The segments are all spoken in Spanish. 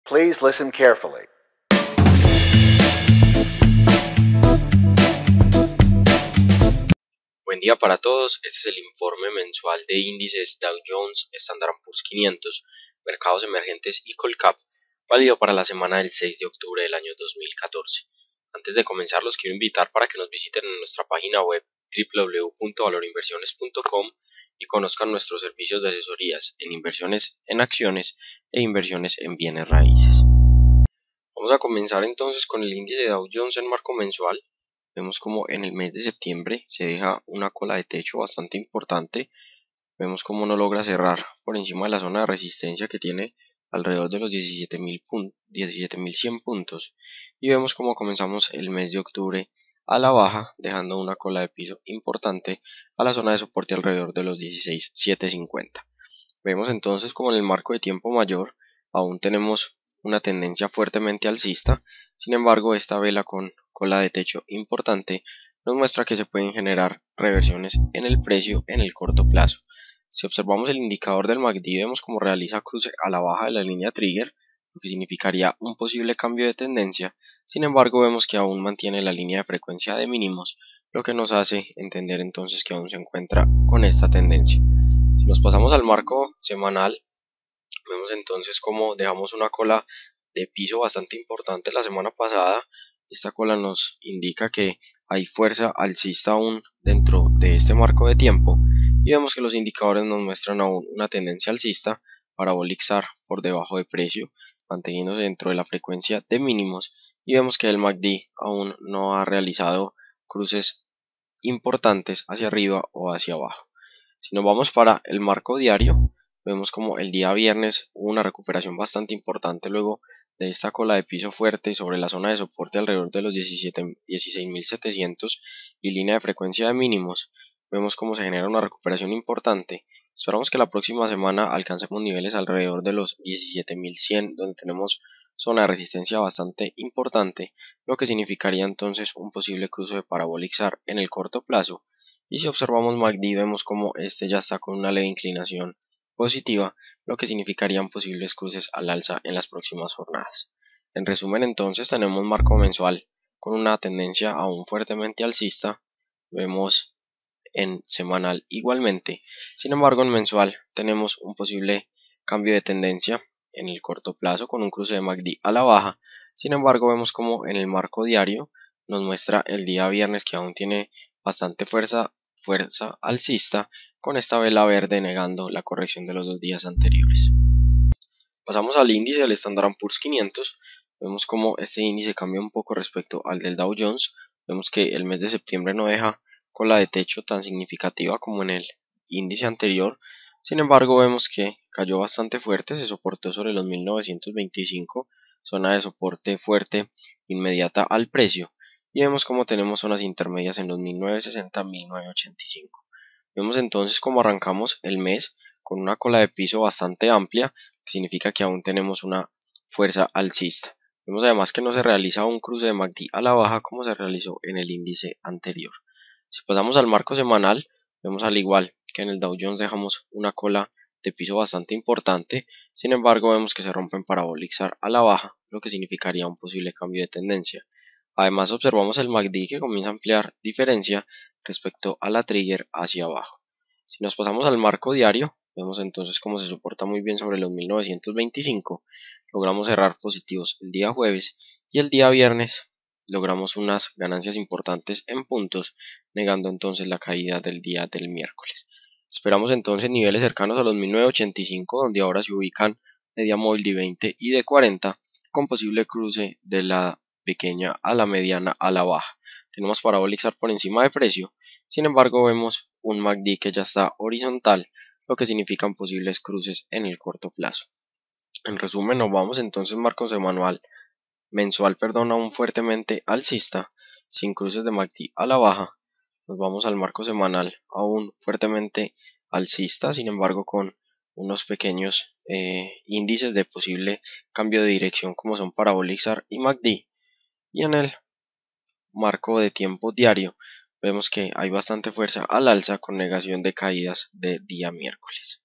Please listen carefully. Buen día para todos, este es el informe mensual de índices Dow Jones, Standard & Poor's 500, mercados emergentes y Colcap, válido para la semana del 6 de octubre del año 2014. Antes de comenzar los quiero invitar para que nos visiten en nuestra página web www.valorinversiones.com y conozcan nuestros servicios de asesorías en inversiones en acciones e inversiones en bienes raíces. Vamos a comenzar entonces con el índice Dow Jones en marco mensual. Vemos como en el mes de septiembre se deja una cola de techo bastante importante. Vemos como no logra cerrar por encima de la zona de resistencia que tiene alrededor de los 17.100 puntos. Y vemos como comenzamos el mes de octubre a la baja, dejando una cola de piso importante a la zona de soporte alrededor de los 16.750. Vemos entonces como en el marco de tiempo mayor aún tenemos una tendencia fuertemente alcista. Sin embargo, esta vela con cola de techo importante nos muestra que se pueden generar reversiones en el precio en el corto plazo. Si observamos el indicador del MACD, vemos como realiza cruce a la baja de la línea trigger, lo que significaría un posible cambio de tendencia. Sin embargo, vemos que aún mantiene la línea de frecuencia de mínimos, lo que nos hace entender entonces que aún se encuentra con esta tendencia. Si nos pasamos al marco semanal, vemos entonces como dejamos una cola de piso bastante importante la semana pasada. Esta cola nos indica que hay fuerza alcista aún dentro de este marco de tiempo y vemos que los indicadores nos muestran aún una tendencia alcista parabólica por debajo de precio, manteniéndose dentro de la frecuencia de mínimos, y vemos que el MACD aún no ha realizado cruces importantes hacia arriba o hacia abajo. Si nos vamos para el marco diario, vemos como el día viernes hubo una recuperación bastante importante luego de esta cola de piso fuerte sobre la zona de soporte alrededor de los 16.700 y línea de frecuencia de mínimos. Vemos cómo se genera una recuperación importante. Esperamos que la próxima semana alcancemos niveles alrededor de los 17.100, donde tenemos zona de resistencia bastante importante, lo que significaría entonces un posible cruce de parabólica en el corto plazo. Y si observamos MACD, vemos como este ya está con una leve inclinación positiva, lo que significarían posibles cruces al alza en las próximas jornadas. En resumen, entonces tenemos un marco mensual con una tendencia aún fuertemente alcista. Vemos en semanal igualmente. Sin embargo, en mensual tenemos un posible cambio de tendencia en el corto plazo con un cruce de MACD a la baja. Sin embargo, vemos como en el marco diario nos muestra el día viernes que aún tiene bastante fuerza alcista, con esta vela verde negando la corrección de los 2 días anteriores. Pasamos al índice del Standard & Poor's 500. Vemos como este índice cambia un poco respecto al del Dow Jones. Vemos que el mes de septiembre no deja cola de techo tan significativa como en el índice anterior. Sin embargo, vemos que cayó bastante fuerte, se soportó sobre los 1925, zona de soporte fuerte inmediata al precio. Y vemos como tenemos zonas intermedias en los 1960 1985. Vemos entonces como arrancamos el mes con una cola de piso bastante amplia, que significa que aún tenemos una fuerza alcista. Vemos además que no se realiza un cruce de MACD a la baja como se realizó en el índice anterior. Si pasamos al marco semanal, vemos al igual que en el Dow Jones dejamos una cola de piso bastante importante. Sin embargo, vemos que se rompen parabólicas a la baja, lo que significaría un posible cambio de tendencia. Además, observamos el MACD que comienza a ampliar diferencia respecto a la trigger hacia abajo. Si nos pasamos al marco diario, vemos entonces cómo se soporta muy bien sobre los 1925. Logramos cerrar positivos el día jueves y el día viernes logramos unas ganancias importantes en puntos, negando entonces la caída del día del miércoles. Esperamos entonces niveles cercanos a los 1985, donde ahora se ubican media móvil de 20 y de 40, con posible cruce de la pequeña a la mediana a la baja. Tenemos parabólicas por encima de precio. Sin embargo, vemos un MACD que ya está horizontal, lo que significan posibles cruces en el corto plazo. En resumen, nos vamos entonces marco mensual, aún fuertemente alcista, sin cruces de MACD a la baja. Nos vamos al marco semanal aún fuertemente alcista, sin embargo con unos pequeños índices de posible cambio de dirección como son parabólicas y MACD. Y en el marco de tiempo diario vemos que hay bastante fuerza al alza con negación de caídas de día miércoles.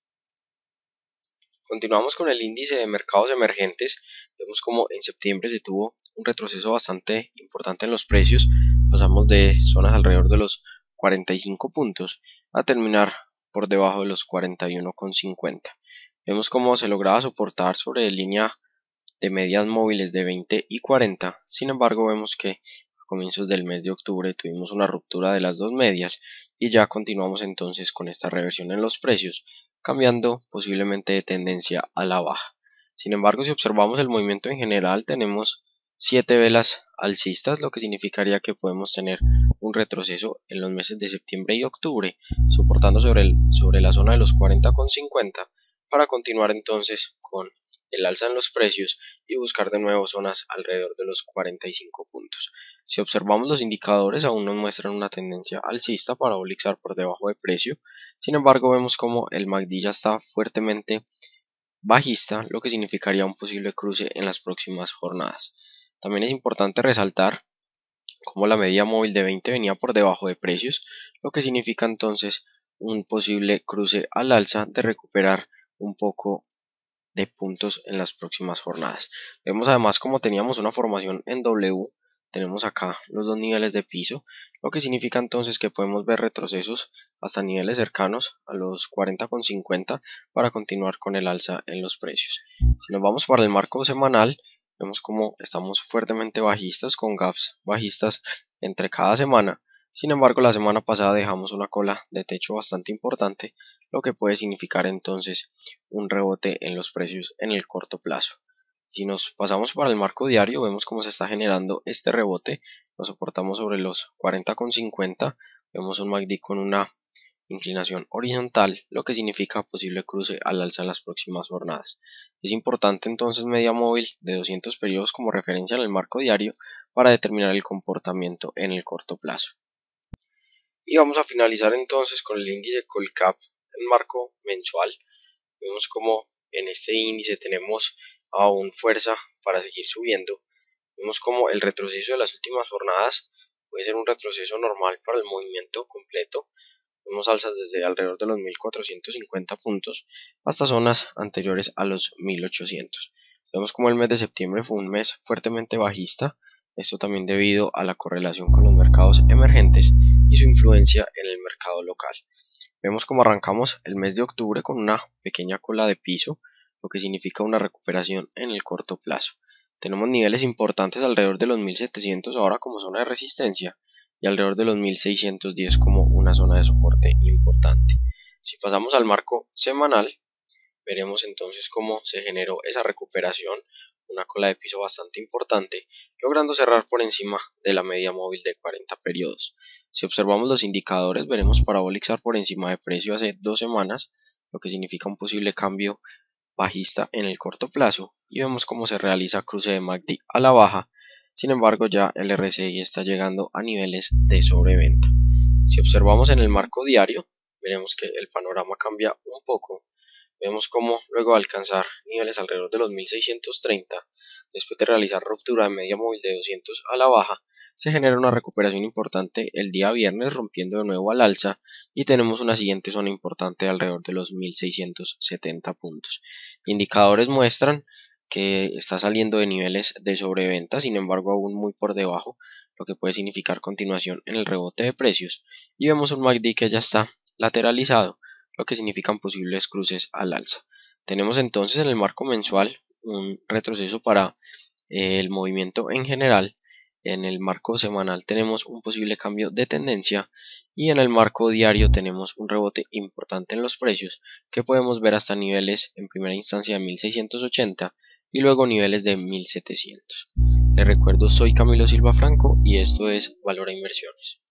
Continuamos con el índice de mercados emergentes. Vemos como en septiembre se tuvo un retroceso bastante importante en los precios. Pasamos de zonas alrededor de los 45 puntos a terminar por debajo de los 41,50. Vemos cómo se lograba soportar sobre línea de medias móviles de 20 y 40. Sin embargo, vemos que a comienzos del mes de octubre tuvimos una ruptura de las dos medias y ya continuamos entonces con esta reversión en los precios, cambiando posiblemente de tendencia a la baja. Sin embargo, si observamos el movimiento en general, tenemos 7 velas alcistas, lo que significaría que podemos tener un retroceso en los meses de septiembre y octubre, soportando sobre la zona de los 40,50 para continuar entonces con el alza en los precios y buscar de nuevo zonas alrededor de los 45 puntos. Si observamos los indicadores, aún nos muestran una tendencia alcista para parabólica por debajo de precio. Sin embargo, vemos como el MACD ya está fuertemente bajista, lo que significaría un posible cruce en las próximas jornadas. También es importante resaltar como la media móvil de 20 venía por debajo de precios, lo que significa entonces un posible cruce al alza de recuperar un poco de puntos en las próximas jornadas. Vemos además como teníamos una formación en W, tenemos acá los dos niveles de piso, lo que significa entonces que podemos ver retrocesos hasta niveles cercanos a los 40,50 para continuar con el alza en los precios. Si nos vamos para el marco semanal, vemos como estamos fuertemente bajistas con gaps bajistas entre cada semana. Sin embargo, la semana pasada dejamos una cola de techo bastante importante, lo que puede significar entonces un rebote en los precios en el corto plazo. Si nos pasamos para el marco diario, vemos cómo se está generando este rebote. Nos soportamos sobre los 40,50. Vemos un MACD con una inclinación horizontal, lo que significa posible cruce al alza en las próximas jornadas. Es importante entonces media móvil de 200 periodos como referencia en el marco diario para determinar el comportamiento en el corto plazo. Y vamos a finalizar entonces con el índice Colcap en marco mensual. Vemos como en este índice tenemos aún fuerza para seguir subiendo. Vemos como el retroceso de las últimas jornadas puede ser un retroceso normal para el movimiento completo. Vemos alzas desde alrededor de los 1450 puntos hasta zonas anteriores a los 1800. Vemos como el mes de septiembre fue un mes fuertemente bajista, esto también debido a la correlación con los mercados emergentes y su influencia en el mercado local. Vemos como arrancamos el mes de octubre con una pequeña cola de piso, lo que significa una recuperación en el corto plazo. Tenemos niveles importantes alrededor de los 1700 ahora como zona de resistencia y alrededor de los 1610 como una zona de soporte importante. Si pasamos al marco semanal, veremos entonces cómo se generó esa recuperación, una cola de piso bastante importante, logrando cerrar por encima de la media móvil de 40 periodos. Si observamos los indicadores, veremos parabólica por encima de precio hace 2 semanas, lo que significa un posible cambio bajista en el corto plazo, y vemos cómo se realiza cruce de MACD a la baja. Sin embargo, ya el RSI está llegando a niveles de sobreventa. Si observamos en el marco diario, veremos que el panorama cambia un poco. Vemos cómo luego de alcanzar niveles alrededor de los 1630, después de realizar ruptura de media móvil de 200 a la baja, se genera una recuperación importante el día viernes rompiendo de nuevo al alza y tenemos una siguiente zona importante de alrededor de los 1670 puntos. Indicadores muestran que está saliendo de niveles de sobreventa, sin embargo aún muy por debajo, lo que puede significar continuación en el rebote de precios, y vemos un MACD que ya está lateralizado, lo que significan posibles cruces al alza. Tenemos entonces en el marco mensual un retroceso para el movimiento en general. En el marco semanal tenemos un posible cambio de tendencia y en el marco diario tenemos un rebote importante en los precios que podemos ver hasta niveles en primera instancia de 1680 y luego niveles de 1700. Les recuerdo, soy Camilo Silva Franco y esto es Valora Inversiones.